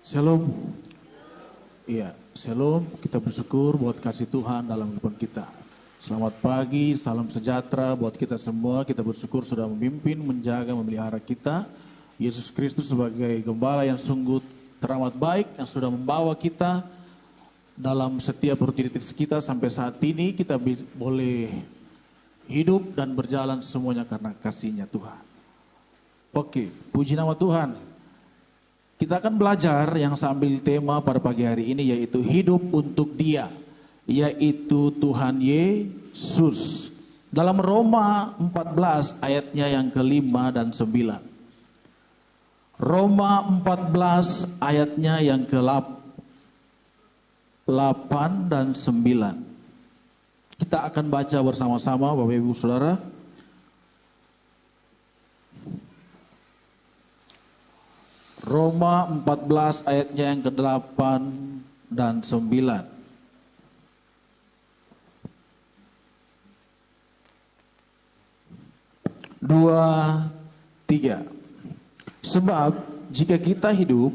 Shalom. Iya, shalom. Kita bersyukur buat kasih Tuhan dalam kehidupan kita. Selamat pagi, salam sejahtera buat kita semua. Kita bersyukur sudah memimpin, menjaga, memelihara kita. Yesus Kristus sebagai gembala yang sungguh teramat baik, yang sudah membawa kita dalam setiap rutinitas kita sampai saat ini. Kita boleh hidup dan berjalan semuanya karena kasih-Nya Tuhan. Oke, puji nama Tuhan. Kita akan belajar yang sambil tema pada pagi hari ini yaitu hidup untuk Dia, yaitu Tuhan Yesus. Dalam Roma 14 ayatnya yang ke-5 dan 9. Roma 14 ayatnya yang ke-8 dan 9. Kita akan baca bersama-sama Bapak Ibu Saudara. Roma 14 ayatnya yang ke-8 dan 9. 2, 3. Sebab jika kita hidup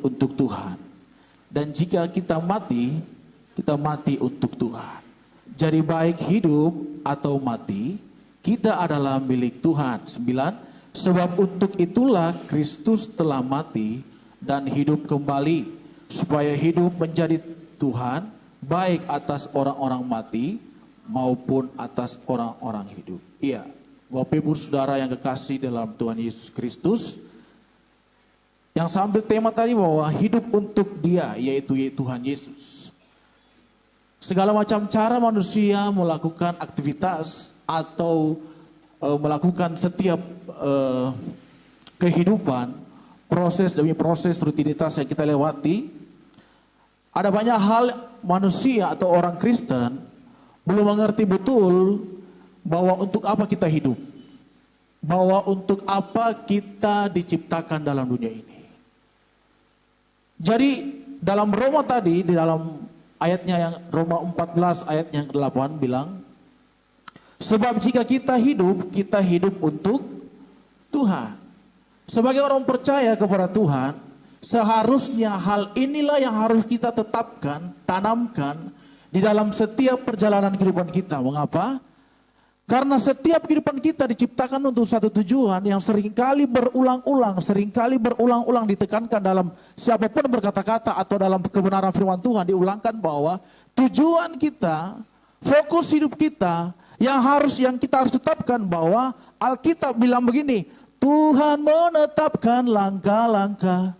untuk Tuhan. Dan jika kita mati untuk Tuhan. Jadi baik hidup atau mati, kita adalah milik Tuhan. 9. Sebab untuk itulah Kristus telah mati dan hidup kembali, supaya hidup menjadi Tuhan, baik atas orang-orang mati maupun atas orang-orang hidup. Iya, Bapak Ibu Saudara yang kekasih dalam Tuhan Yesus Kristus, yang sambil tema tadi bahwa hidup untuk Dia, yaitu Tuhan Yesus. Segala macam cara manusia melakukan aktivitas atau melakukan setiap kehidupan, proses demi proses rutinitas yang kita lewati. Ada banyak hal manusia atau orang Kristen belum mengerti betul bahwa untuk apa kita hidup, bahwa untuk apa kita diciptakan dalam dunia ini. Jadi dalam Roma tadi, di dalam ayatnya yang Roma 14 ayat yang ke-8 bilang, sebab jika kita hidup untuk Tuhan. Sebagai orang percaya kepada Tuhan, seharusnya hal inilah yang harus kita tetapkan, tanamkan di dalam setiap perjalanan kehidupan kita. Mengapa? Karena setiap kehidupan kita diciptakan untuk satu tujuan yang seringkali berulang-ulang ditekankan dalam siapapun berkata-kata atau dalam kebenaran firman Tuhan, diulangkan bahwa tujuan kita, fokus hidup kita, yang kita harus tetapkan bahwa Alkitab bilang begini, Tuhan menetapkan langkah-langkah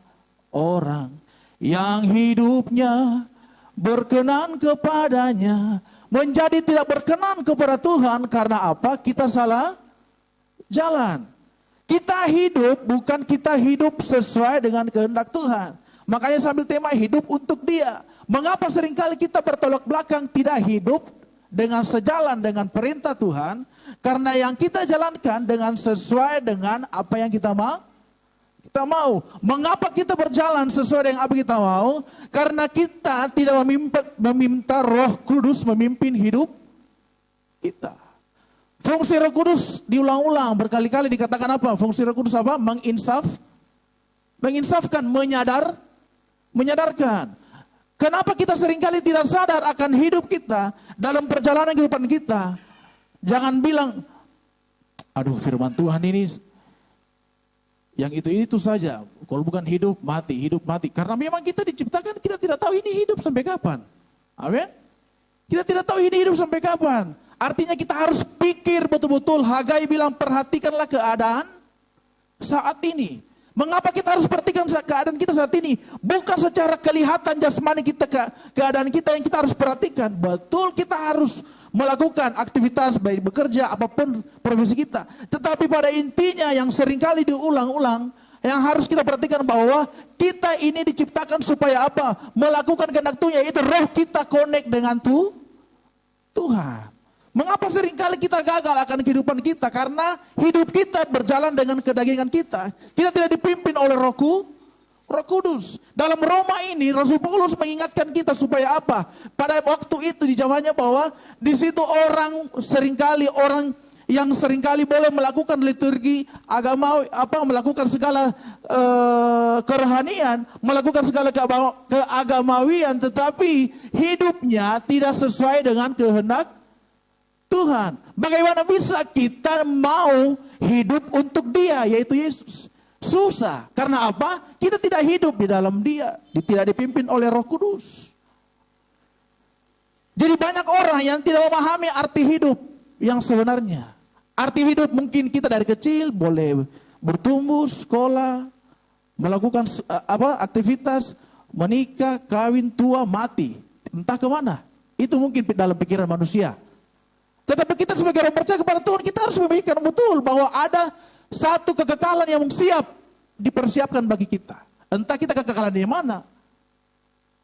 orang yang hidupnya berkenan kepadanya menjadi tidak berkenan kepada Tuhan. Karena apa? Kita salah jalan. Kita hidup bukan kita hidup sesuai dengan kehendak Tuhan. Makanya sambil tema hidup untuk Dia. Mengapa seringkali kita bertolak belakang tidak hidup dengan sejalan dengan perintah Tuhan? Karena yang kita jalankan dengan sesuai dengan apa yang kita mau. Mengapa kita berjalan sesuai dengan apa kita mau? Karena kita tidak meminta Roh Kudus memimpin hidup kita. Fungsi Roh Kudus diulang-ulang berkali-kali dikatakan apa? Fungsi Roh Kudus apa? Menginsafkan, menyadarkan. Kenapa kita seringkali tidak sadar akan hidup kita dalam perjalanan kehidupan kita? Jangan bilang, aduh firman Tuhan ini yang itu saja. Kalau bukan hidup mati. Karena memang kita diciptakan, kita tidak tahu ini hidup sampai kapan. Amin. Kita tidak tahu ini hidup sampai kapan. Artinya kita harus pikir betul-betul. Hagai bilang perhatikanlah keadaan saat ini. Mengapa kita harus perhatikan keadaan kita saat ini? Bukan secara kelihatan jasmani kita, keadaan kita yang kita harus perhatikan. Betul, kita harus melakukan aktivitas baik bekerja apapun profesi kita. Tetapi pada intinya yang seringkali diulang-ulang, yang harus kita perhatikan bahwa kita ini diciptakan supaya apa? Melakukan kehendak Tuhan, yaitu roh kita connect dengan Tuhan. Mengapa seringkali kita gagal akan kehidupan kita? Karena hidup kita berjalan dengan kedagingan kita. Kita tidak dipimpin oleh Roh Kudus. Dalam Roma ini Rasul Paulus mengingatkan kita supaya apa? Pada waktu itu di zamannya bahwa di situ orang seringkali orang yang seringkali boleh melakukan liturgi agama, melakukan segala kerohanian, melakukan segala keagamawian, tetapi hidupnya tidak sesuai dengan kehendak Tuhan. Bagaimana bisa kita mau hidup untuk Dia, yaitu Yesus? Susah. Karena apa? Kita tidak hidup di dalam Dia, tidak dipimpin oleh Roh Kudus. Jadi banyak orang yang tidak memahami arti hidup yang sebenarnya. Arti hidup mungkin kita dari kecil boleh bertumbuh, sekolah, melakukan aktivitas, menikah, kawin, tua, mati. Entah kemana. Itu mungkin dalam pikiran manusia. Tetapi kita sebagai orang percaya kepada Tuhan, kita harus memikirkan betul bahwa ada satu kekekalan yang siap dipersiapkan bagi kita. Entah kita kekekalan di mana.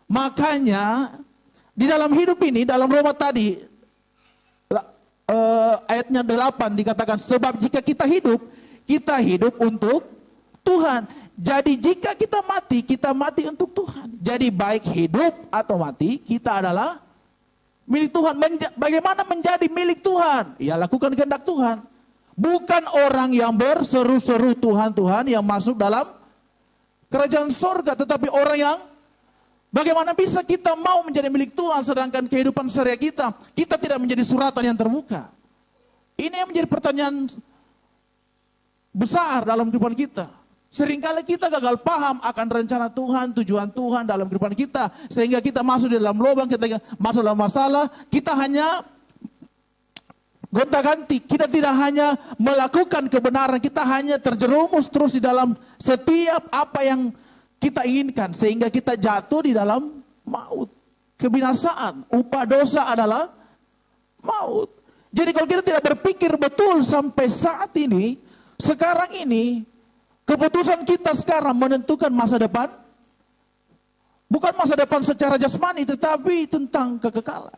Makanya di dalam hidup ini, dalam Roma tadi, ayatnya 8 dikatakan, sebab jika kita hidup untuk Tuhan. Jadi jika kita mati untuk Tuhan. Jadi baik hidup atau mati, kita adalah milik Tuhan. Bagaimana menjadi milik Tuhan? Ya, lakukan kehendak Tuhan. Bukan orang yang berseru-seru Tuhan, Tuhan yang masuk dalam kerajaan sorga. Tetapi orang yang, bagaimana bisa kita mau menjadi milik Tuhan sedangkan kehidupan sehari kita tidak menjadi suratan yang terbuka. Ini yang menjadi pertanyaan besar dalam kehidupan kita. Seringkali kita gagal paham akan rencana Tuhan, tujuan Tuhan dalam kehidupan kita. Sehingga kita masuk di dalam lubang, kita masuk dalam masalah, kita hanya gonta-ganti. Kita tidak hanya melakukan kebenaran, kita hanya terjerumus terus di dalam setiap apa yang kita inginkan. Sehingga kita jatuh di dalam maut, kebinasaan. Upah dosa adalah maut. Jadi kalau kita tidak berpikir betul sampai saat ini, sekarang ini, keputusan kita sekarang menentukan masa depan. Bukan masa depan secara jasmani, tetapi tentang kekekalan.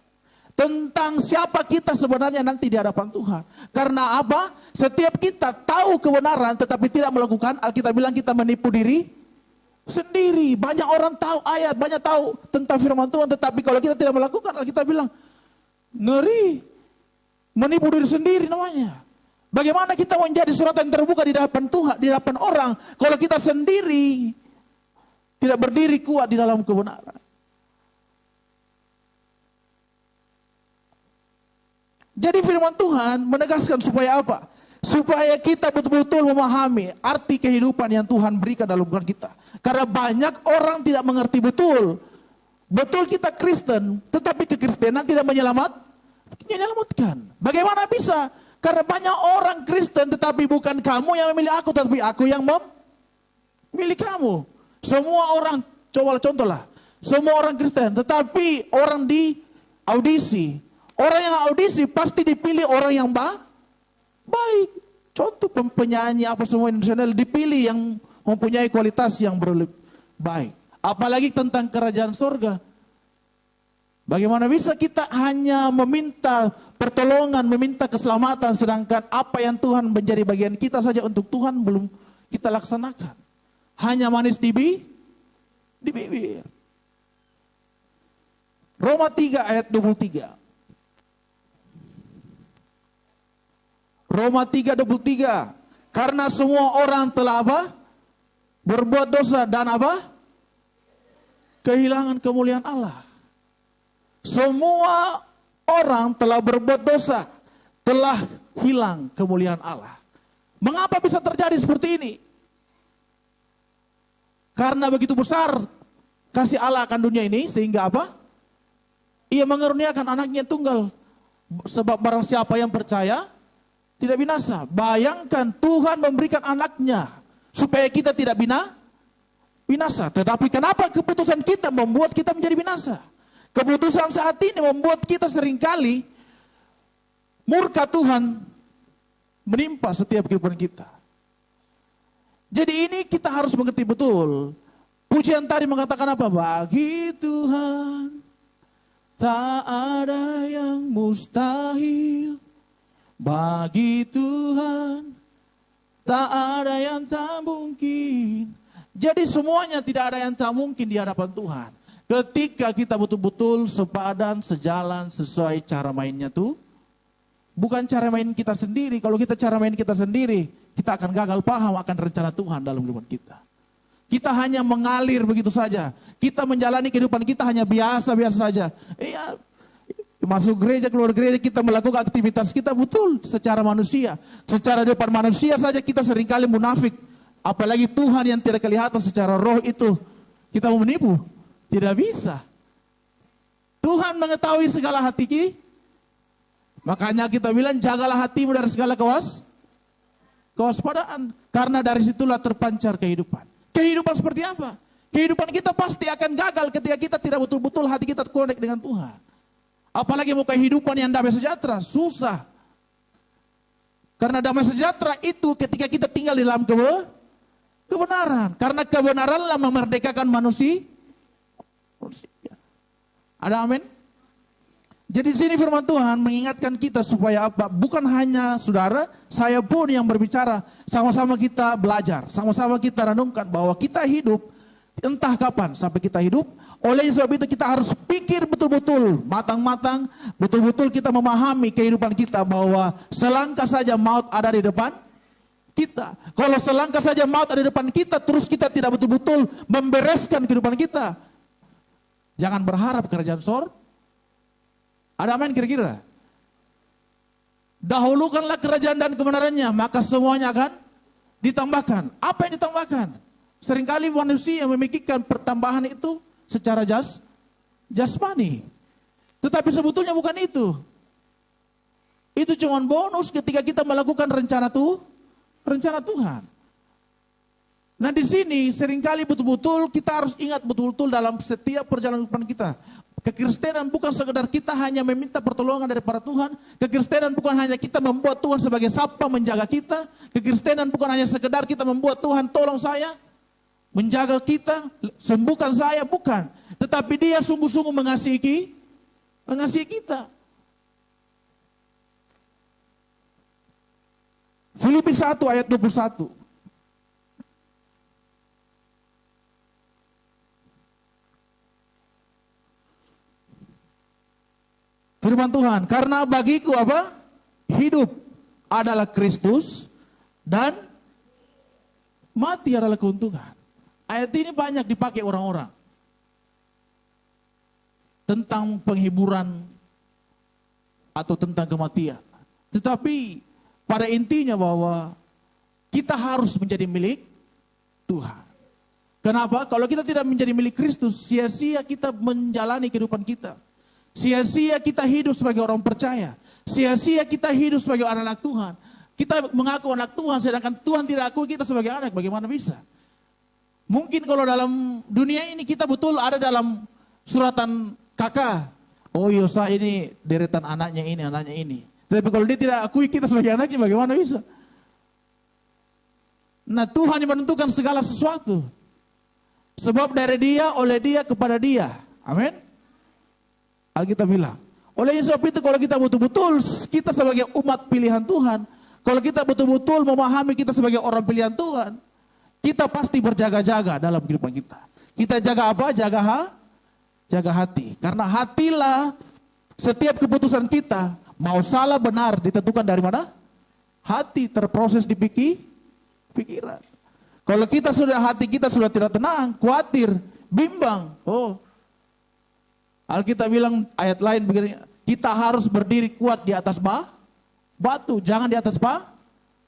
Tentang siapa kita sebenarnya nanti di hadapan Tuhan. Karena apa? Setiap kita tahu kebenaran tetapi tidak melakukan, Alkitab bilang kita menipu diri sendiri. Banyak orang tahu ayat, banyak tahu tentang firman Tuhan, tetapi kalau kita tidak melakukan, Alkitab bilang ngeri. Menipu diri sendiri namanya. Bagaimana kita menjadi suratan terbuka di hadapan Tuhan, di hadapan orang, kalau kita sendiri tidak berdiri kuat di dalam kebenaran. Jadi firman Tuhan menegaskan supaya apa? Supaya kita betul-betul memahami arti kehidupan yang Tuhan berikan dalam kehidupan kita. Karena banyak orang tidak mengerti betul. Betul kita Kristen, tetapi kekristenan tidak menyelamatkan. Bagaimana bisa? Karena banyak orang Kristen tetapi bukan kamu yang memilih aku, tetapi aku yang memilih kamu. Semua orang, coba contohlah. Semua orang Kristen, tetapi orang di audisi. Orang yang audisi pasti dipilih orang yang baik. Contoh penyanyi apa semua internasional dipilih yang mempunyai kualitas yang baik. Apalagi tentang kerajaan surga. Bagaimana bisa kita hanya meminta pertolongan, meminta keselamatan, sedangkan apa yang Tuhan menjadi bagian kita saja untuk Tuhan belum kita laksanakan. Hanya manis di bibir. Roma 3 ayat 23. Roma 3:23. Karena semua orang telah apa? Berbuat dosa dan apa? Kehilangan kemuliaan Allah. Semua orang telah berbuat dosa, telah hilang kemuliaan Allah. Mengapa bisa terjadi seperti ini? Karena begitu besar kasih Allah akan dunia ini, sehingga apa? Ia mengaruniakan anaknya tunggal. Sebab barang siapa yang percaya, tidak binasa. Bayangkan Tuhan memberikan anaknya supaya kita tidak binasa. Tetapi kenapa keputusan kita membuat kita menjadi binasa? Keputusan saat ini membuat kita seringkali murka Tuhan menimpa setiap kehidupan kita. Jadi ini kita harus mengerti betul. Pujian tadi mengatakan apa? Bagi Tuhan tak ada yang mustahil. Bagi Tuhan tak ada yang tak mungkin. Jadi semuanya tidak ada yang tak mungkin di hadapan Tuhan. Ketika kita betul-betul sepadan, sejalan, sesuai cara mainnya Bukan cara main kita sendiri. Kalau kita cara main kita sendiri, kita akan gagal paham akan rencana Tuhan dalam kehidupan kita. Kita hanya mengalir begitu saja. Kita menjalani kehidupan kita hanya biasa-biasa saja. Iya, masuk gereja, keluar gereja, kita melakukan aktivitas kita betul secara manusia. Secara depan manusia saja kita seringkali munafik. Apalagi Tuhan yang tidak kelihatan secara roh itu. Kita mau menipu? Tidak bisa. Tuhan mengetahui segala hati kita. Makanya kita bilang jagalah hatimu dari segala kewaspadaan. Karena dari situlah terpancar kehidupan. Kehidupan seperti apa? Kehidupan kita pasti akan gagal ketika kita tidak betul-betul hati kita connect dengan Tuhan. Apalagi mau kehidupan yang damai sejahtera, susah. Karena damai sejahtera itu ketika kita tinggal di dalam kebenaran. Karena kebenaranlah memerdekakan manusia. Ada amin? Jadi di sini firman Tuhan mengingatkan kita supaya apa? Bukan hanya saudara, saya pun yang berbicara. Sama-sama kita belajar, sama-sama kita renungkan bahwa kita hidup entah kapan sampai kita hidup. Oleh sebab itu kita harus pikir betul-betul, matang-matang, betul-betul kita memahami kehidupan kita bahwa selangkah saja maut ada di depan kita. Kalau selangkah saja maut ada di depan kita, terus kita tidak betul-betul membereskan kehidupan kita. Jangan berharap kerajaan sorga. Ada amin kira-kira? Dahulukanlah kerajaan dan kebenarannya, maka semuanya akan ditambahkan. Apa yang ditambahkan? Seringkali manusia memikirkan pertambahan itu secara jasmani. Tetapi sebetulnya bukan itu. Itu cuma bonus ketika kita melakukan rencana Tuhan. Nah di sini seringkali betul-betul kita harus ingat betul-betul dalam setiap perjalanan kehidupan kita. Kekristenan bukan sekedar kita hanya meminta pertolongan daripada Tuhan. Kekristenan bukan hanya kita membuat Tuhan sebagai sapa menjaga kita. Kekristenan bukan hanya sekedar kita membuat Tuhan tolong saya, menjaga kita, sembuhkan saya, bukan. Tetapi Dia sungguh-sungguh mengasihi kita. Filipi 1 ayat 21. Firman Tuhan, karena bagiku apa? Hidup adalah Kristus dan mati adalah keuntungan. Ayat ini banyak dipakai orang-orang tentang penghiburan atau tentang kematian. Tetapi pada intinya bahwa kita harus menjadi milik Tuhan. Kenapa? Kalau kita tidak menjadi milik Kristus, sia-sia kita menjalani kehidupan kita. Sia-sia kita hidup sebagai orang percaya. Sia-sia kita hidup sebagai anak-anak Tuhan. Kita mengaku anak Tuhan, sedangkan Tuhan tidak akui kita sebagai anak. Bagaimana bisa? Mungkin kalau dalam dunia ini kita betul ada dalam suratan kakak. Oh Yosa ini deretan anaknya ini. Tapi kalau dia tidak akui kita sebagai anaknya, bagaimana bisa? Nah Tuhan yang menentukan segala sesuatu. Sebab dari Dia, oleh Dia, kepada Dia. Amin. Alkitab bilang. Oleh sebab itu kalau kita betul-betul kita sebagai umat pilihan Tuhan, kalau kita betul-betul memahami kita sebagai orang pilihan Tuhan, kita pasti berjaga-jaga dalam kehidupan kita. Kita jaga apa? Jaga hati. Karena hatilah setiap keputusan kita, mau salah benar ditentukan dari mana? Hati terproses di pikiran. Kalau hati kita sudah tidak tenang, khawatir, bimbang. Oh, Alkitab bilang ayat lain begini, kita harus berdiri kuat di atas batu, jangan di atas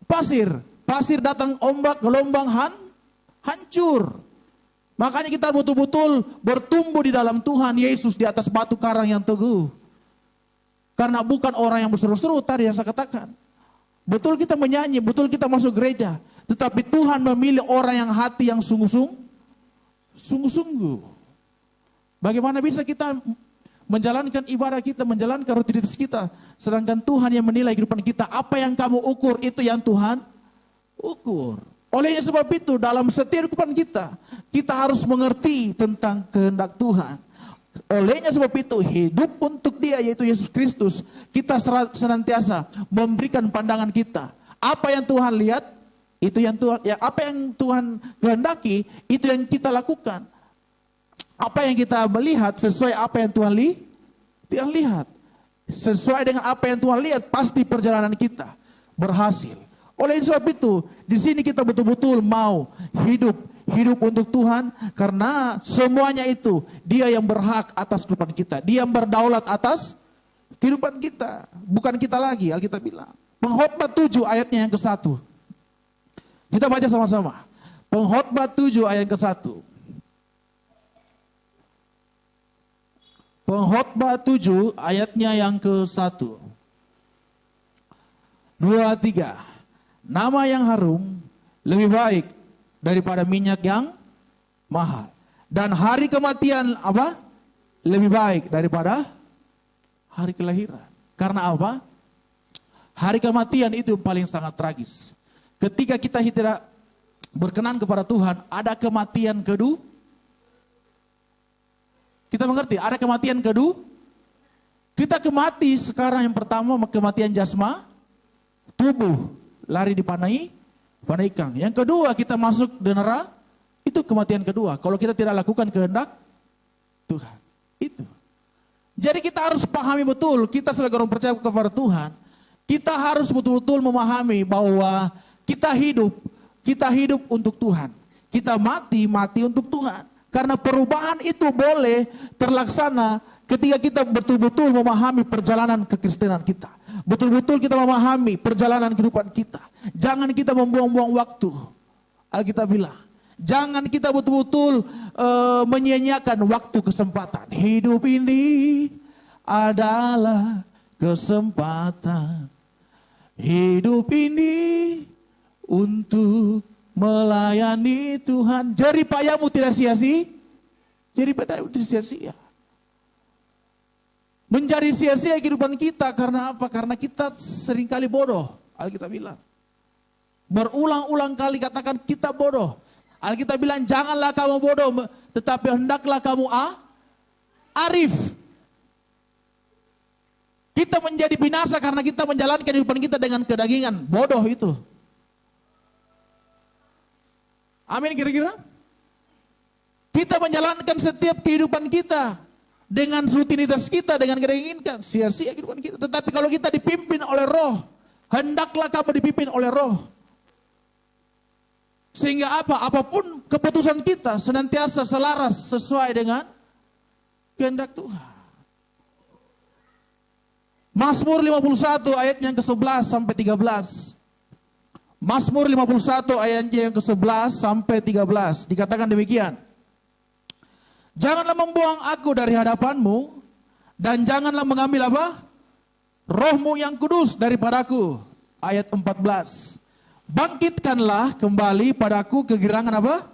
pasir. Pasir datang ombak, gelombang hancur. Makanya kita betul-betul bertumbuh di dalam Tuhan Yesus di atas batu karang yang teguh. Karena bukan orang yang berseru-seru tadi yang saya katakan. Betul kita menyanyi, betul kita masuk gereja. Tetapi Tuhan memilih orang yang hati yang sungguh-sungguh. Bagaimana bisa kita menjalankan ibadah kita, menjalankan rutinitas kita, sedangkan Tuhan yang menilai kehidupan kita. Apa yang kamu ukur, itu yang Tuhan ukur. Oleh sebab itu, dalam setiap kehidupan kita, kita harus mengerti tentang kehendak Tuhan. Olehnya sebab itu, hidup untuk Dia, yaitu Yesus Kristus, kita senantiasa memberikan pandangan kita. Apa yang Tuhan lihat, itu yang Tuhan, ya, apa yang Tuhan kehendaki, itu yang kita lakukan. Apa yang kita melihat sesuai apa yang Tuhan lihat. sesuai dengan apa yang Tuhan lihat, pasti perjalanan kita berhasil. Oleh sebab itu, di sini kita betul-betul mau hidup untuk Tuhan, karena semuanya itu Dia yang berhak atas kehidupan kita. Dia yang berdaulat atas kehidupan kita, bukan kita lagi. Alkitab bilang. Pengkhotbah 7 ayatnya yang ke-1. Kita baca sama-sama. Pengkhotbah 7 ayat ke-1. Pengkhotbah 7 ayatnya yang ke-1. 2, 3. Nama yang harum lebih baik daripada minyak yang mahal. Dan hari kematian apa? Lebih baik daripada hari kelahiran. Karena apa? Hari kematian itu yang paling sangat tragis. Ketika kita tidak berkenan kepada Tuhan, ada kematian kedua. Kita mengerti, ada kematian kedua. Kita kemati sekarang, yang pertama kematian jasma, tubuh lari dipanai ikan. Yang kedua kita masuk di neraka, itu kematian kedua. Kalau kita tidak lakukan kehendak Tuhan. Itu. Jadi kita harus pahami betul, kita sebagai orang percaya kepada Tuhan, kita harus betul-betul memahami bahwa kita hidup untuk Tuhan. Kita mati untuk Tuhan. Karena perubahan itu boleh terlaksana ketika kita betul-betul memahami perjalanan kekristenan kita. Betul-betul kita memahami perjalanan kehidupan kita. Jangan kita membuang-buang waktu. Alkitab bilang, jangan kita betul-betul menyia-nyiakan waktu kesempatan. Hidup ini adalah kesempatan. Hidup ini untuk melayani Tuhan. Jerih payahmu tidak sia-sia. Jerih payahmu tidak sia-sia. Menjadi sia-sia kehidupan kita karena apa? Karena kita seringkali bodoh. Alkitab bilang. Berulang-ulang kali katakan kita bodoh. Alkitab bilang janganlah kamu bodoh, tetapi hendaklah kamu arif. Kita menjadi binasa karena kita menjalankan kehidupan kita dengan kedagingan. Bodoh itu. Amin kira-kira? Kita menjalankan setiap kehidupan kita dengan rutinitas kita, dengan keinginan, sia-sia kehidupan kita. Tetapi kalau kita dipimpin oleh Roh, hendaklah kamu dipimpin oleh Roh. Sehingga apa? Apapun keputusan kita senantiasa selaras sesuai dengan kehendak Tuhan. Mazmur 51 ayatnya yang ke-11 sampai 13. Mazmur 51 ayatnya yang ke-11 sampai 13. Dikatakan demikian. Janganlah membuang aku dari hadapanmu, dan janganlah mengambil apa? Rohmu yang kudus daripadaku. Ayat 14. Bangkitkanlah kembali padaku kegirangan apa?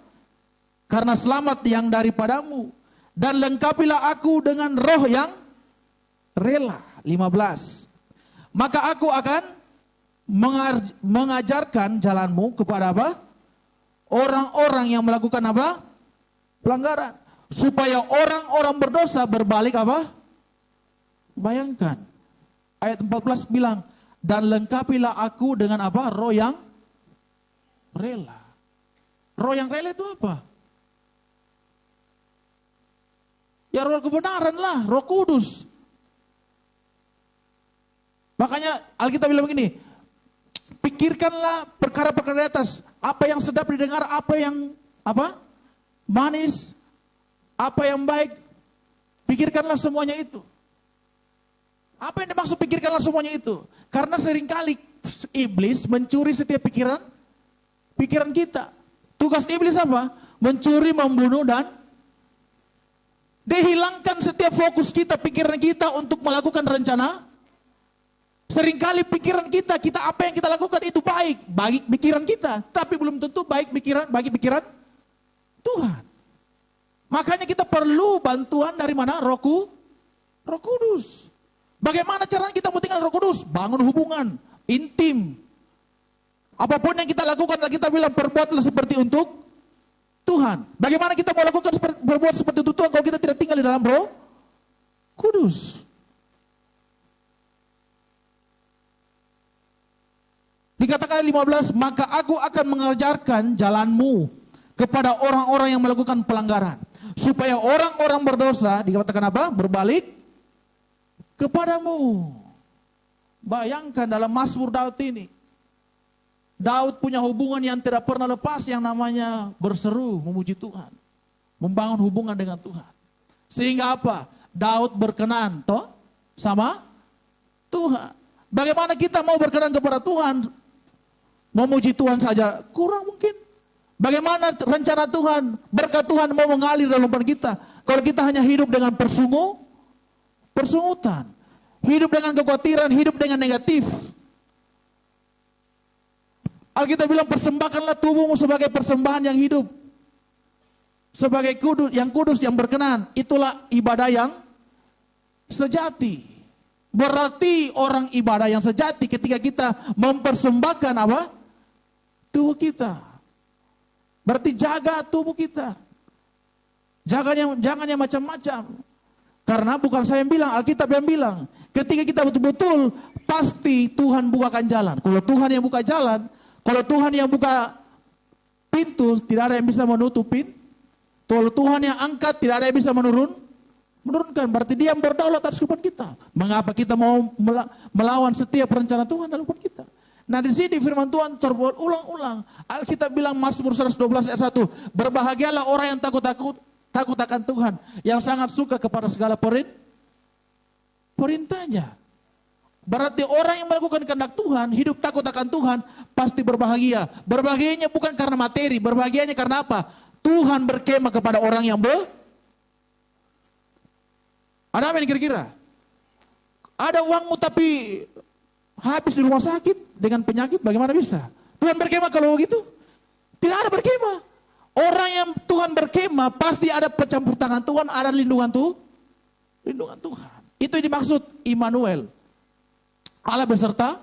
Karena selamat yang daripadamu. Dan lengkapilah aku dengan roh yang rela. 15. Maka aku akan mengajarkan jalanmu kepada apa? Orang-orang yang melakukan apa? Pelanggaran. Supaya orang-orang berdosa berbalik apa? Bayangkan. Ayat 14 bilang, dan lengkapilah aku dengan apa? Roh yang rela. Roh yang rela itu apa? Ya roh kebenaran lah, Roh Kudus. Makanya Alkitab bilang begini, pikirkanlah perkara-perkara di atas, apa yang sedap didengar, apa yang apa? Manis, apa yang baik, pikirkanlah semuanya itu. Apa yang dimaksud pikirkanlah semuanya itu? Karena seringkali iblis mencuri setiap pikiran kita. Tugas iblis apa? Mencuri, membunuh, dan dihilangkan setiap fokus kita, pikiran kita untuk melakukan rencana. Seringkali pikiran kita apa yang kita lakukan itu baik bagi pikiran kita, tapi belum tentu baik bagi pikiran Tuhan. Makanya kita perlu bantuan dari mana? Roh Kudus. Bagaimana caranya kita tinggal Roh Kudus? Bangun hubungan intim. Apapun yang kita lakukan, kita bilang perbuatlah seperti untuk Tuhan. Bagaimana kita mau lakukan berbuat seperti itu Tuhan kalau kita tidak tinggal di dalam Roh Kudus? Dikatakan 15, maka aku akan mengajarkan jalanmu kepada orang-orang yang melakukan pelanggaran. Supaya orang-orang berdosa, dikatakan apa? Berbalik kepadamu. Bayangkan dalam Mazmur Daud ini. Daud punya hubungan yang tidak pernah lepas yang namanya berseru memuji Tuhan. Membangun hubungan dengan Tuhan. Sehingga apa? Daud berkenan toh sama Tuhan. Bagaimana kita mau berkenan kepada Tuhan? Memuji Tuhan saja kurang mungkin. Bagaimana rencana Tuhan, berkat Tuhan mau mengalir dalam kehidupan kita? Kalau kita hanya hidup dengan persungutan. Hidup dengan kekhawatiran, hidup dengan negatif. Alkitab bilang persembahkanlah tubuhmu sebagai persembahan yang hidup. Sebagai kudus, yang berkenan. Itulah ibadah yang sejati. Berarti orang ibadah yang sejati ketika kita mempersembahkan apa? Tubuh kita. Berarti jaga tubuh kita. Jangan yang macam-macam. Karena bukan saya yang bilang, Alkitab yang bilang. Ketika kita betul-betul, pasti Tuhan bukakan jalan. Kalau Tuhan yang buka jalan, kalau Tuhan yang buka pintu, tidak ada yang bisa menutup pintu. Kalau Tuhan yang angkat, tidak ada yang bisa menurunkan. Berarti Dia yang berdaulat atas kehidupan kita. Mengapa kita mau melawan setiap rencana Tuhan dalam kehidupan kita? Nah di sini firman Tuhan terulang-ulang. Alkitab bilang Mazmur 112 ayat 1. Berbahagialah orang yang takut akan Tuhan. Yang sangat suka kepada segala perintahnya. Berarti orang yang melakukan kehendak Tuhan, hidup takut akan Tuhan, pasti berbahagia. Berbahagianya bukan karena materi, berbahagianya karena apa? Tuhan berkemah kepada orang yang Ada apa ini kira-kira? Ada uangmu tapi habis di rumah sakit dengan penyakit, bagaimana bisa? Tuhan berkemah kalau begitu? Tidak ada berkemah. Orang yang Tuhan berkemah pasti ada pencampur tangan Tuhan, ada lindungan Tuhan. Itu yang dimaksud Immanuel. Allah beserta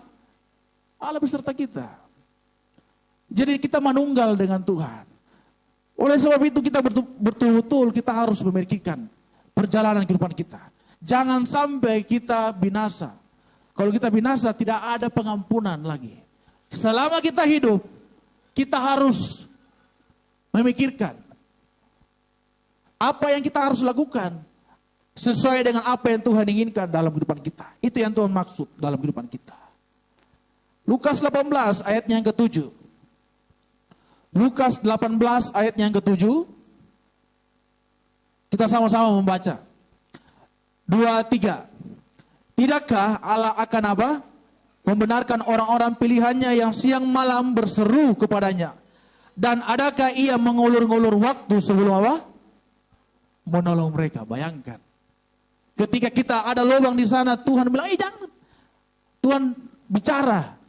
kita. Jadi kita manunggal dengan Tuhan. Oleh sebab itu kita betul-betul kita harus memikirkan perjalanan kehidupan kita. Jangan sampai kita binasa. Kalau kita binasa tidak ada pengampunan lagi. Selama kita hidup, kita harus memikirkan apa yang kita harus lakukan sesuai dengan apa yang Tuhan inginkan dalam kehidupan kita. Itu yang Tuhan maksud dalam kehidupan kita. Lukas 18 ayatnya yang ke-7. Lukas 18 ayatnya yang ke-7. Kita sama-sama membaca. 2, 3. Tidakkah Allah akan apa? Membenarkan orang-orang pilihannya yang siang malam berseru kepadanya. Dan adakah ia mengulur-ngulur waktu sebelum apa? Menolong mereka. Bayangkan. Ketika kita ada lubang di sana, Tuhan bilang, jangan. Tuhan bicara.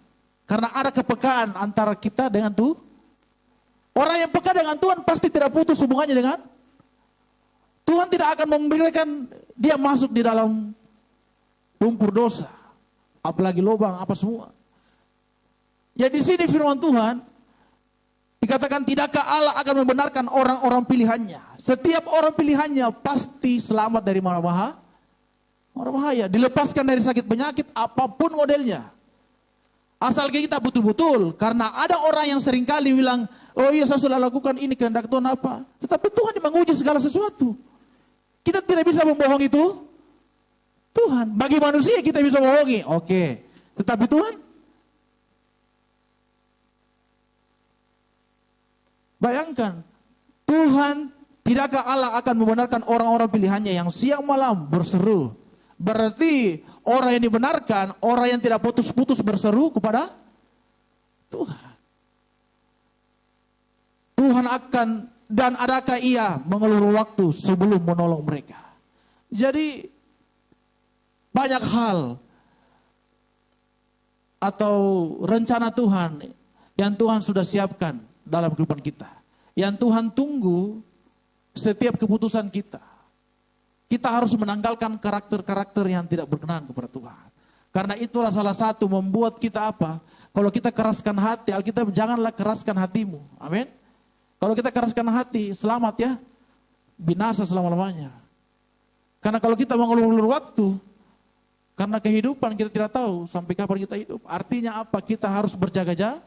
Karena ada kepekaan antara kita dengan Tuhan. Orang yang peka dengan Tuhan pasti tidak putus hubungannya dengan Tuhan. Tidak akan memberikan dia masuk di dalam lumpur dosa. Apalagi lubang, apa semua. Ya di sini firman Tuhan dikatakan tidakkah Allah akan membenarkan orang-orang pilihannya. Setiap orang pilihannya pasti selamat dari mara bahaya. Dilepaskan dari sakit penyakit apapun modelnya. Asal kita betul-betul. Karena ada orang yang seringkali bilang, oh iya saya sudah lakukan ini kehendak Tuhan apa. Tetapi Tuhan yang menguji segala sesuatu. Kita tidak bisa membohongi itu Tuhan. Bagi manusia kita bisa bohongi. Oke. Tetapi Tuhan. Bayangkan. Tuhan, tidakkah Allah akan membenarkan orang-orang pilihannya yang siang malam berseru. Berarti orang yang dibenarkan, orang yang tidak putus-putus berseru kepada Tuhan. Tuhan akan, dan adakah ia mengelur waktu sebelum menolong mereka. Jadi banyak hal atau rencana Tuhan yang Tuhan sudah siapkan dalam kehidupan kita. Yang Tuhan tunggu setiap keputusan kita. Kita harus menanggalkan karakter-karakter yang tidak berkenan kepada Tuhan. Karena itulah salah satu membuat kita apa? Kalau kita keraskan hati, Alkitab janganlah keraskan hatimu. Amin. Kalau kita keraskan hati, selamat ya. Binasa selama-lamanya. Karena kalau kita mengulur-ulur waktu, karena kehidupan kita tidak tahu sampai kapan kita hidup. Artinya apa? Kita harus berjaga-jaga.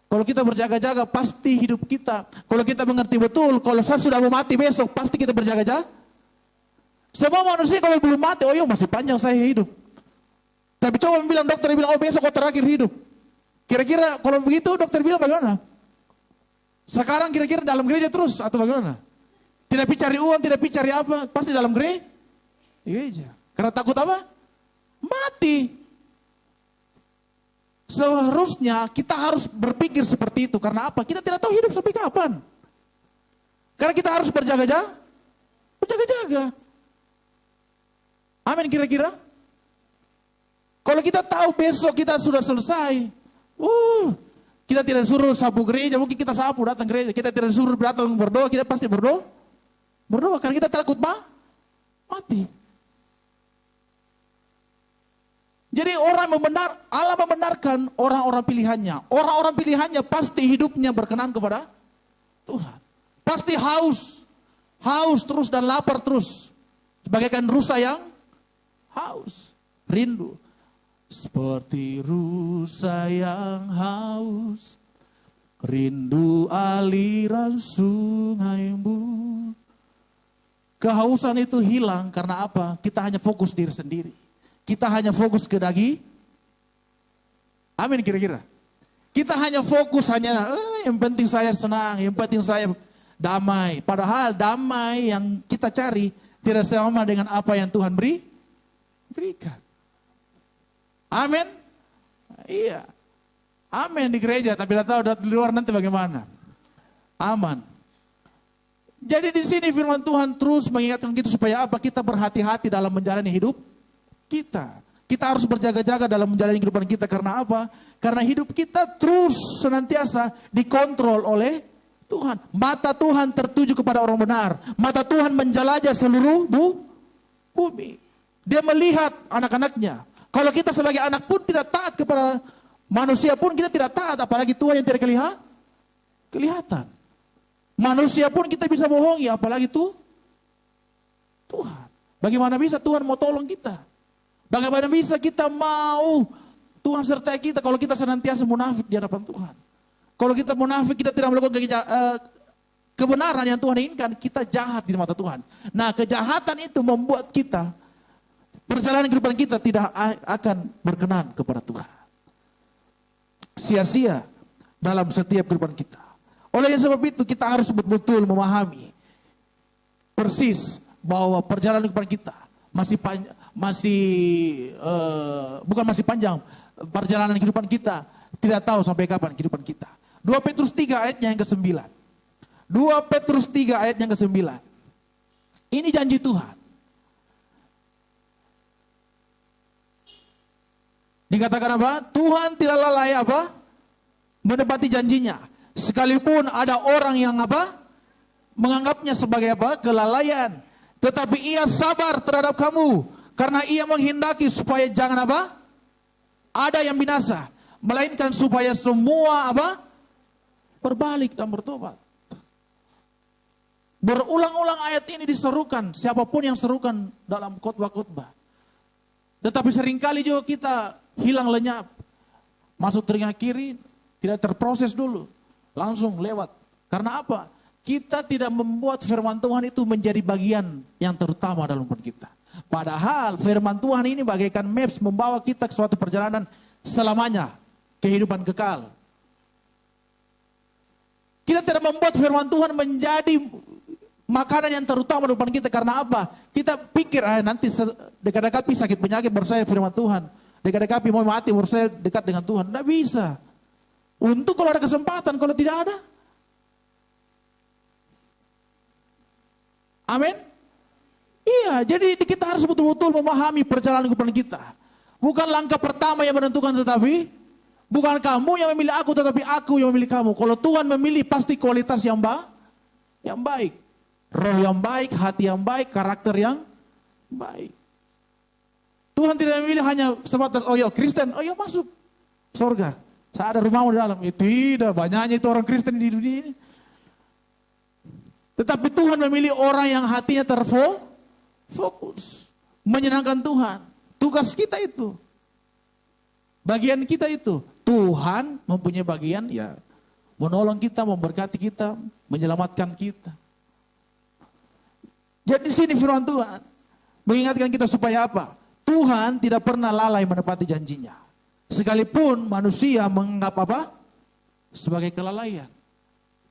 Kalau kita berjaga-jaga, pasti hidup kita. Kalau kita mengerti betul, kalau saya sudah mau mati besok, pasti kita berjaga-jaga. Semua manusia kalau belum mati, oh iya masih panjang saya hidup. Tapi coba bilang dokter bilang, oh besok kau terakhir hidup. Kira-kira kalau begitu dokter bilang bagaimana? Sekarang kira-kira dalam gereja terus atau bagaimana? Tidak pergi cari uang, tidak pergi cari apa, pasti dalam gereja. Karena takut apa? Mati. Seharusnya kita harus berpikir seperti itu. Karena apa? Kita tidak tahu hidup sampai kapan. Karena kita harus berjaga-jaga. Amin kira-kira. Kalau kita tahu besok kita sudah selesai. Kita tidak suruh sapu gereja. Mungkin kita sapu datang gereja. Kita tidak suruh datang berdoa. Kita pasti berdoa. Karena kita takut mati. Jadi Allah membenarkan orang-orang pilihannya. Orang-orang pilihannya pasti hidupnya berkenan kepada Tuhan. Pasti haus terus dan lapar terus. Bagaikan rusa yang haus, rindu. Seperti rusa yang haus, rindu aliran sungaimu. Kehausan itu hilang karena apa? Kita hanya fokus diri sendiri. Kita hanya fokus ke daging. Amin kira-kira. Kita hanya fokus yang penting saya senang, yang penting saya damai. Padahal damai yang kita cari tidak sama dengan apa yang Tuhan berikan. Amin. Iya. Amin di gereja, tapi tidak tahu di luar nanti bagaimana. Aman. Jadi di sini firman Tuhan terus mengingatkan kita supaya apa? Kita berhati-hati dalam menjalani hidup kita. Kita harus berjaga-jaga dalam menjalani kehidupan kita. Karena apa? Karena hidup kita terus senantiasa dikontrol oleh Tuhan. Mata Tuhan tertuju kepada orang benar. Mata Tuhan menjelajah seluruh bumi. Dia melihat anak-anaknya. Kalau kita sebagai anak pun tidak taat kepada manusia pun kita tidak taat. Apalagi Tuhan yang tidak kelihatan. Manusia pun kita bisa bohongi. Apalagi Tuhan. Bagaimana bisa Tuhan mau tolong kita? Bagaimana bisa kita mau Tuhan sertai kita kalau kita senantiasa munafik di hadapan Tuhan? Kalau kita munafik, kita tidak melakukan kebenaran yang Tuhan inginkan, kita jahat di mata Tuhan. Nah, kejahatan itu membuat kita, perjalanan kehidupan kita tidak akan berkenan kepada Tuhan. Sia-sia dalam setiap kehidupan kita. Oleh sebab itu kita harus betul-betul memahami persis bahwa perjalanan kehidupan kita bukan masih panjang, perjalanan kehidupan kita tidak tahu sampai kapan kehidupan kita. 2 Petrus 3 ayatnya yang ke-9. 2 Petrus 3 ayat yang ke-9. Ini janji Tuhan. Dikatakan apa? Tuhan tidak lalai apa? Menepati janjinya. Sekalipun ada orang yang apa? Menganggapnya sebagai apa? Kelalaian. Tetapi ia sabar terhadap kamu. Karena ia menghendaki supaya jangan apa? Ada yang binasa. Melainkan supaya semua apa? Berbalik dan bertobat. Berulang-ulang ayat ini diserukan. Siapapun yang serukan dalam khotbah-khotbah. Tetapi seringkali juga kita hilang lenyap. Masuk telinga kiri, tidak terproses dulu. Langsung lewat. Karena apa? Kita tidak membuat firman Tuhan itu menjadi bagian yang terutama dalam hidup kita. Padahal firman Tuhan ini bagaikan maps membawa kita ke suatu perjalanan selamanya. Kehidupan kekal. Kita tidak membuat firman Tuhan menjadi makanan yang terutama di depan kita. Karena apa? Kita pikir nanti dekat-dekat sakit penyakit baru saya firman Tuhan. Dekat-dekat mau mati baru saya dekat dengan Tuhan. Tidak bisa. Untuk kalau ada kesempatan, kalau tidak ada. Amin. Iya, jadi kita harus betul-betul memahami perjalanan kehidupan kita. Bukan langkah pertama yang menentukan, tetapi bukan kamu yang memilih aku, tetapi aku yang memilih kamu. Kalau Tuhan memilih pasti kualitas yang baik. Roh yang baik, hati yang baik, karakter yang baik. Tuhan tidak memilih hanya sebatas, oh ya Kristen, oh ya masuk surga. Saya ada rumahmu di dalam. Tidak, banyaknya itu orang Kristen di dunia ini. Tetapi Tuhan memilih orang yang hatinya terfokus. Menyenangkan Tuhan. Tugas kita itu. Bagian kita itu. Tuhan mempunyai bagian ya menolong kita, memberkati kita, menyelamatkan kita. Jadi di sini firman Tuhan. mengingatkan kita supaya apa? Tuhan tidak pernah lalai menepati janjinya. Sekalipun manusia menganggap apa? Sebagai kelalaian.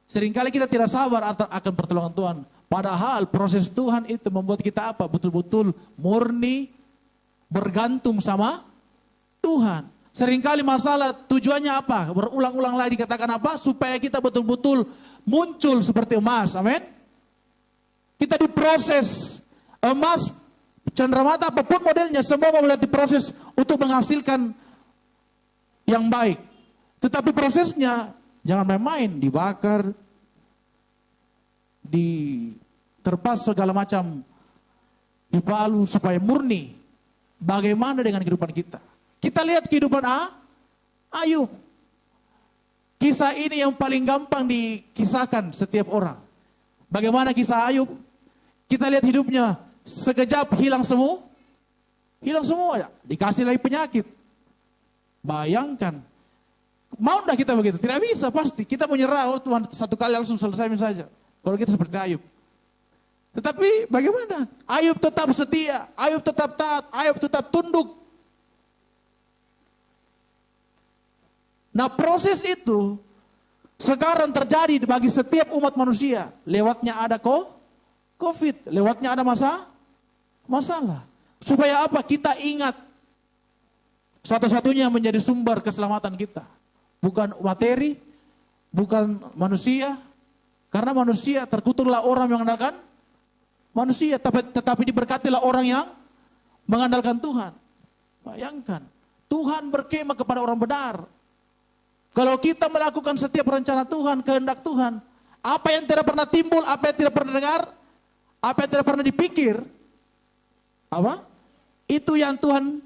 Seringkali kita tidak sabar akan pertolongan Tuhan. Padahal proses Tuhan itu membuat kita apa? Betul-betul murni bergantung sama Tuhan. Seringkali masalah tujuannya apa? Berulang-ulang lagi dikatakan apa? Supaya kita betul-betul muncul seperti emas. Amin. Kita diproses. Emas, cenderamata apapun modelnya, semua mau melihat diproses untuk menghasilkan yang baik. Tetapi prosesnya jangan main-main, dibakar, diterpas segala macam, dipalu supaya murni. Bagaimana dengan kehidupan kita? Kita lihat kehidupan Ayub. Kisah ini yang paling gampang dikisahkan setiap orang. Bagaimana kisah Ayub? Kita lihat hidupnya sekejap hilang semua. Hilang semua ya. Dikasih lagi penyakit. Bayangkan. Mau enggak kita begitu? Tidak bisa pasti. Kita menyerah, oh Tuhan satu kali langsung selesai saja. Kalau kita seperti Ayub. Tetapi bagaimana? Ayub tetap setia, Ayub tetap taat, Ayub tetap tunduk. Nah proses itu sekarang terjadi bagi setiap umat manusia. Lewatnya ada COVID, lewatnya ada masalah. Supaya apa? Kita ingat satu-satunya menjadi sumber keselamatan kita. Bukan materi, bukan manusia. Karena manusia terkutuklah orang yang mengandalkan manusia, tetapi diberkatilah orang yang mengandalkan Tuhan. Bayangkan, Tuhan berkemah kepada orang benar. Kalau kita melakukan setiap rencana Tuhan, kehendak Tuhan, apa yang tidak pernah timbul, apa yang tidak pernah dengar, apa yang tidak pernah dipikir, apa? Itu yang Tuhan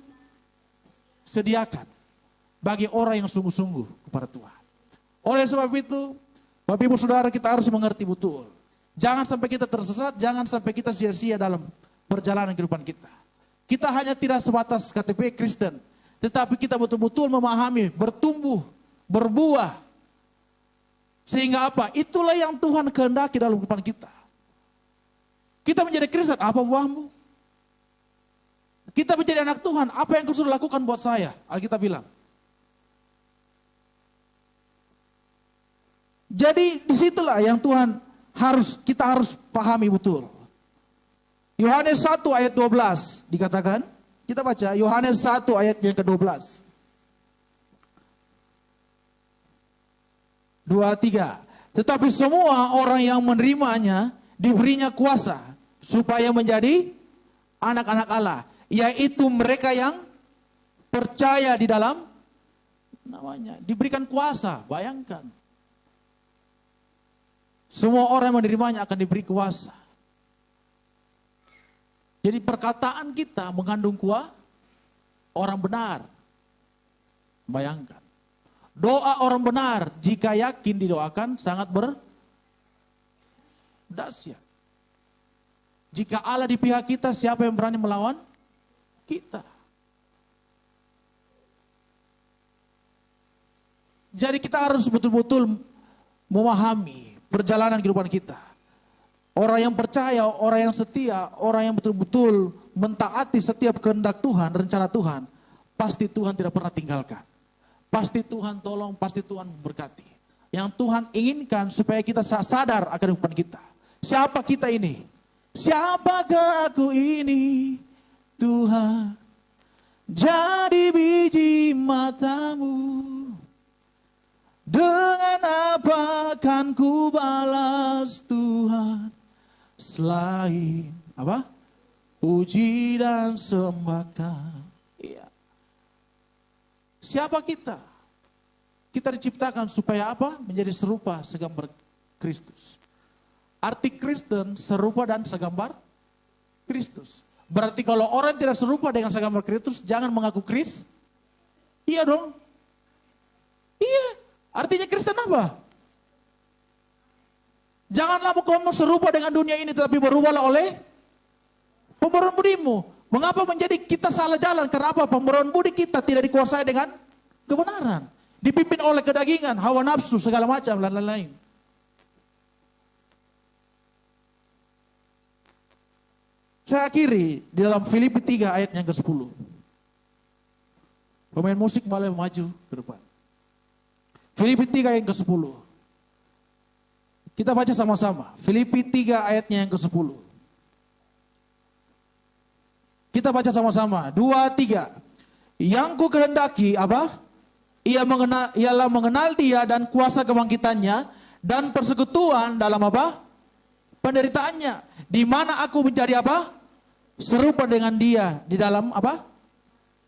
sediakan bagi orang yang sungguh-sungguh kepada Tuhan. Oleh sebab itu, Bapak Ibu Saudara, kita harus mengerti betul. Jangan sampai kita tersesat, jangan sampai kita sia-sia dalam perjalanan kehidupan kita. Kita hanya tidak sebatas KTP Kristen, tetapi kita betul-betul memahami, bertumbuh, berbuah. Sehingga apa? Itulah yang Tuhan kehendaki dalam kehidupan kita. Kita menjadi Kristen, apa buahmu? Kita menjadi anak Tuhan, apa yang kau sudah lakukan buat saya? Alkitab bilang. Jadi disitulah yang kita harus pahami betul. Yohanes 1 ayat 12 dikatakan, kita baca Yohanes 1 ayat yang ke-12. 2-3. Tetapi semua orang yang menerimanya diberinya kuasa supaya menjadi anak-anak Allah, yaitu mereka yang percaya di dalam namanya. Diberikan kuasa, bayangkan. Semua orang yang menerimanya akan diberi kuasa. Jadi perkataan kita mengandung orang benar. Bayangkan. Doa orang benar jika yakin didoakan sangat berdahsyat. Jika Allah di pihak kita, siapa yang berani melawan kita? Jadi kita harus betul-betul memahami perjalanan kehidupan kita. Orang yang percaya, orang yang setia, orang yang betul-betul mentaati setiap kehendak Tuhan, rencana Tuhan, pasti Tuhan tidak pernah tinggalkan. Pasti Tuhan tolong, pasti Tuhan memberkati. Yang Tuhan inginkan supaya kita sadar akan kehidupan kita. Siapa kita ini? Siapakah aku ini, Tuhan? Jadi biji matamu. Dengan apa akan ku balas Tuhan? Selain apa? Puji dan sembahkan. Iya. Siapa kita? Kita diciptakan supaya apa? Menjadi serupa segambar Kristus. Arti Kristen serupa dan segambar Kristus. Berarti kalau orang tidak serupa dengan segambar Kristus, jangan mengaku Kristus. Iya dong. Iya. Artinya Kristen apa? Janganlah kamu serupa dengan dunia ini, tetapi berubahlah oleh pembaruan budimu. Mengapa menjadi kita salah jalan? Karena apa? Pembaruan budi kita tidak dikuasai dengan kebenaran. Dipimpin oleh kedagingan, hawa nafsu, segala macam, dan lain-lain. Saya akhiri di dalam Filipi 3 ayat yang ke-10. Pemain musik boleh maju ke depan. Filipi 3 yang ke-10. Kita baca sama-sama. Filipi 3 ayatnya yang ke-10. Kita baca sama-sama. 2, 3. Yang ku kehendaki apa? Ialah mengenal dia dan kuasa kebangkitannya dan persekutuan dalam apa? Penderitaannya. Di mana aku menjadi apa? Serupa dengan dia di dalam apa?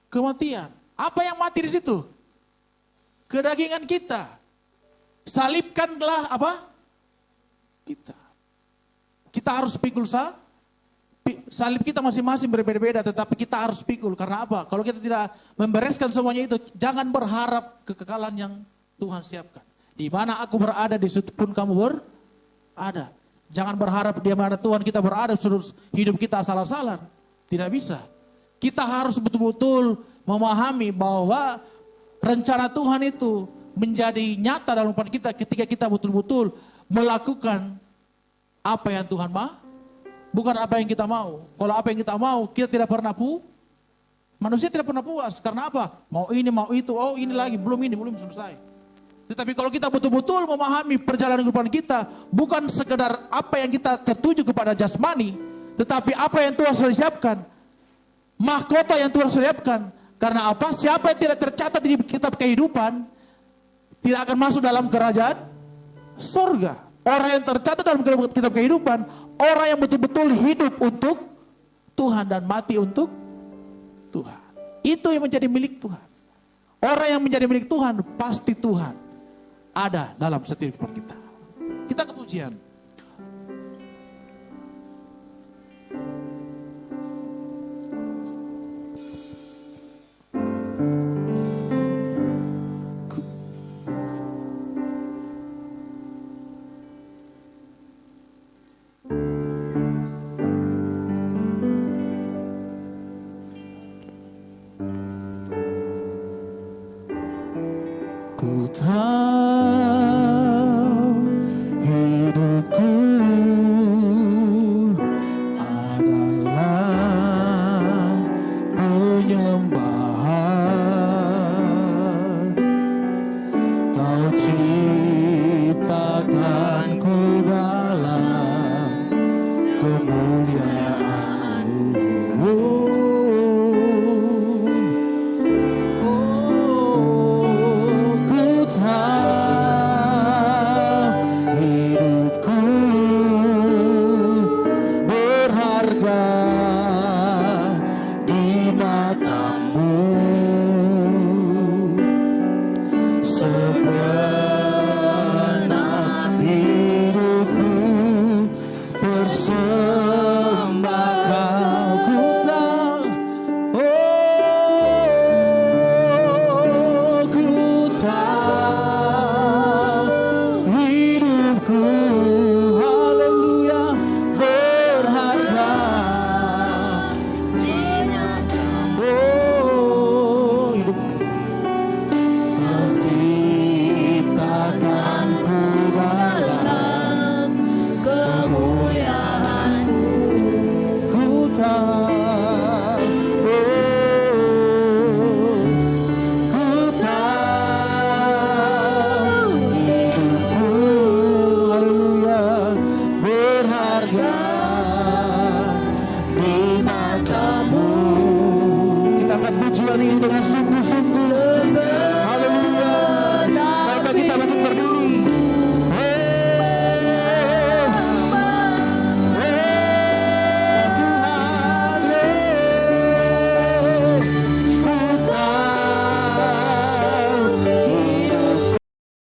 Kematian. Apa yang mati di situ? Kedagingan kita. Salibkanlah apa? Kita harus pikul salib kita masing-masing berbeda-beda, tetapi kita harus pikul. Karena apa? Kalau kita tidak membereskan semuanya itu, jangan berharap kekekalan yang Tuhan siapkan. Di mana aku berada, di situ pun kamu berada. Jangan berharap di mana Tuhan kita berada, suruh hidup kita asal-asalan. Tidak bisa. Kita harus betul-betul memahami bahwa rencana Tuhan itu menjadi nyata dalam kehidupan kita ketika kita betul-betul melakukan apa yang Tuhan mau, bukan apa yang kita mau. Kalau apa yang kita mau, kita tidak pernah manusia tidak pernah puas. Karena apa? Mau ini, mau itu, oh ini lagi, belum selesai. Tetapi kalau kita betul-betul memahami perjalanan kehidupan kita, bukan sekedar apa yang kita tertuju kepada jasmani, tetapi apa yang Tuhan sudah siapkan, mahkota yang Tuhan sudah siapkan. Karena apa? Siapa yang tidak tercatat di kitab kehidupan, tidak akan masuk dalam kerajaan surga. Orang yang tercatat dalam kitab kehidupan, orang yang betul-betul hidup untuk Tuhan dan mati untuk Tuhan. Itu yang menjadi milik Tuhan. Orang yang menjadi milik Tuhan, pasti Tuhan ada dalam setiap kehidupan kita. Kita ke pujian.